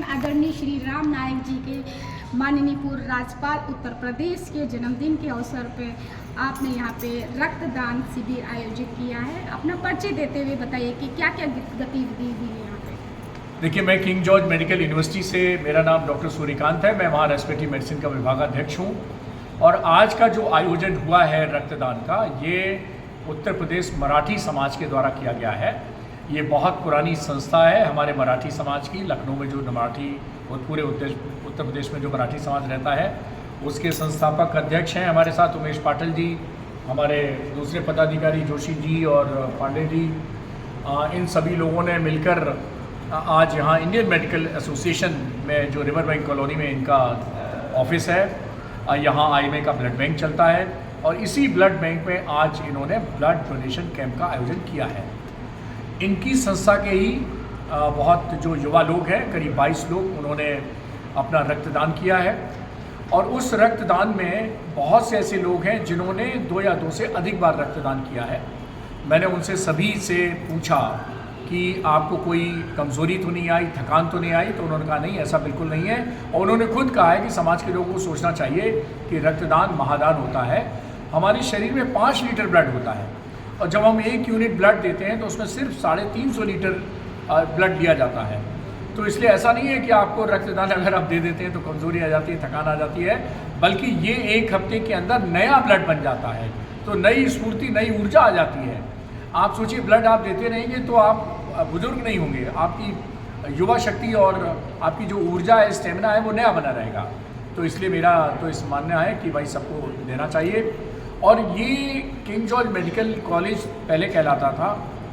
आदरणीय श्री राम नायक जी के माननीय पूर्व राज्यपाल उत्तर प्रदेश के जन्मदिन के अवसर पे आपने यहाँ पे रक्तदान शिविर आयोजित किया है। अपना परिचय देते हुए बताइए कि क्या क्या गतिविधि हुई है यहाँ पे। देखिए, मैं किंग जॉर्ज मेडिकल यूनिवर्सिटी से, मेरा नाम डॉक्टर सूर्यकांत है, मैं वहाँ रेस्पिरेटरी मेडिसिन का विभागाध्यक्ष हूँ। और आज का जो आयोजन हुआ है रक्तदान का, ये उत्तर प्रदेश मराठी समाज के द्वारा किया गया है। ये बहुत पुरानी संस्था है हमारे मराठी समाज की। लखनऊ में जो मराठी और पूरे उत्तर प्रदेश में जो मराठी समाज रहता है, उसके संस्थापक अध्यक्ष हैं हमारे साथ उमेश पाटिल जी, हमारे दूसरे पदाधिकारी जोशी जी और पांडे जी। इन सभी लोगों ने मिलकर आज यहाँ इंडियन मेडिकल एसोसिएशन में, जो रिवर बैंक कॉलोनी में इनका ऑफिस है, यहाँ आईएमए का ब्लड बैंक चलता है और इसी ब्लड बैंक में आज इन्होंने ब्लड डोनेशन कैंप का आयोजन किया है। इनकी संस्था के ही बहुत जो युवा लोग हैं, करीब 22 लोग, उन्होंने अपना रक्तदान किया है। और उस रक्तदान में बहुत से ऐसे लोग हैं जिन्होंने 2 या 2 से अधिक बार रक्तदान किया है। मैंने उनसे सभी से पूछा कि आपको कोई कमज़ोरी तो नहीं आई, थकान तो नहीं आई? तो उन्होंने कहा नहीं, ऐसा बिल्कुल नहीं है। और उन्होंने खुद कहा है कि समाज के लोगों को सोचना चाहिए कि रक्तदान महादान होता है। हमारे शरीर में 5 लीटर ब्लड होता है और जब हम 1 यूनिट ब्लड देते हैं तो उसमें सिर्फ 350 लीटर ब्लड लिया जाता है। तो इसलिए ऐसा नहीं है कि आपको रक्तदान अगर आप दे देते हैं तो कमज़ोरी आ जाती है, थकान आ जाती है, बल्कि ये 1 हफ्ते के अंदर नया ब्लड बन जाता है। तो नई स्फूर्ति, नई ऊर्जा आ जाती है। आप सोचिए, ब्लड आप देते रहेंगे तो आप बुजुर्ग नहीं होंगे, आपकी युवा शक्ति और आपकी जो ऊर्जा है, स्टेमिना है, वो नया बना रहेगा। तो इसलिए मेरा तो इस मानना है कि भाई सबको देना चाहिए। और ये किंग जॉर्ज मेडिकल कॉलेज पहले कहलाता था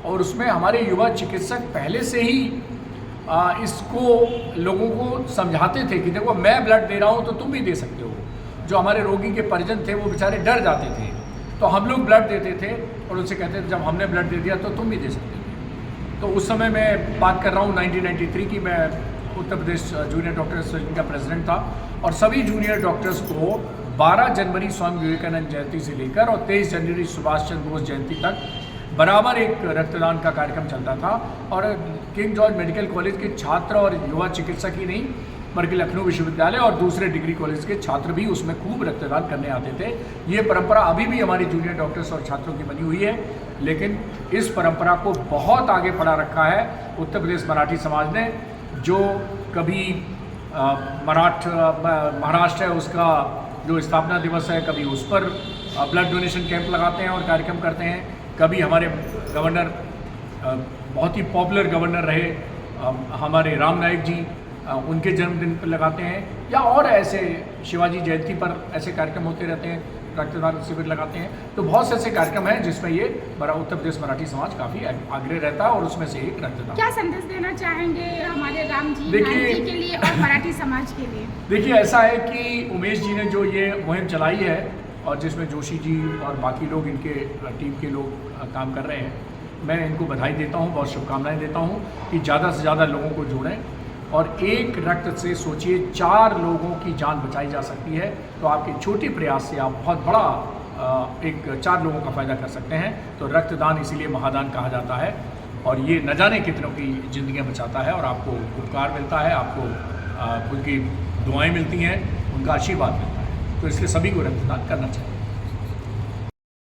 और उसमें हमारे युवा चिकित्सक पहले से ही इसको लोगों को समझाते थे कि देखो, मैं ब्लड दे रहा हूँ तो तुम भी दे सकते हो। जो हमारे रोगी के परिजन थे वो बेचारे डर जाते थे, तो हम लोग ब्लड देते थे और उनसे कहते थे जब हमने ब्लड दे दिया तो तुम भी दे सकते थे। तो उस समय मैं बात कर रहा हूँ 1993 की। मैं Uttar Pradesh junior doctor association का प्रेसिडेंट था और सभी जूनियर डॉक्टर्स को 12 जनवरी स्वामी विवेकानंद जयंती से लेकर और 23 जनवरी सुभाष चंद्र बोस जयंती तक बराबर एक रक्तदान का कार्यक्रम चलता था। और किंग जॉर्ज मेडिकल कॉलेज के छात्र और युवा चिकित्सक ही नहीं, बल्कि लखनऊ विश्वविद्यालय और दूसरे डिग्री कॉलेज के छात्र भी उसमें खूब रक्तदान करने आते थे। ये परंपरा अभी भी हमारी जूनियर डॉक्टर्स और छात्रों की बनी हुई है, लेकिन इस परंपरा को बहुत आगे बढ़ा रखा है उत्तर प्रदेश मराठी समाज ने। जो कभी महाराष्ट्र है, उसका जो स्थापना दिवस है, कभी उस पर ब्लड डोनेशन कैंप लगाते हैं और कार्यक्रम करते हैं। कभी हमारे गवर्नर, बहुत ही पॉपुलर गवर्नर रहे हमारे राम नायक जी, उनके जन्मदिन पर लगाते हैं, या और ऐसे शिवाजी जयंती पर ऐसे कार्यक्रम होते रहते हैं, रक्तदान शिविर लगाते हैं। तो बहुत से ऐसे कार्यक्रम हैं जिसमें ये उत्तर प्रदेश मराठी समाज काफ़ी आग्रह रहता है और उसमें से एक रक्तदान। क्या संदेश देना चाहेंगे हमारे राम जी के लिए और मराठी समाज के लिए? देखिए, ऐसा है कि उमेश जी ने जो ये मुहिम चलाई है और जिसमें जोशी जी और बाकी लोग, इनके टीम के लोग काम कर रहे हैं, मैं इनको बधाई देता हूँ, बहुत शुभकामनाएं देता हूँ कि ज़्यादा से ज़्यादा लोगों को जोड़ें। और एक रक्त से सोचिए 4 लोगों की जान बचाई जा सकती है। तो आपके छोटे प्रयास से आप बहुत बड़ा एक 4 लोगों का फ़ायदा कर सकते हैं। तो रक्तदान इसीलिए महादान कहा जाता है और ये न जाने कितनों की ज़िंदगियाँ बचाता है और आपको उपकार मिलता है, आपको उनकी दुआएं मिलती हैं, उनका आशीर्वाद मिलता है। तो इसलिए सभी को रक्तदान करना चाहिए।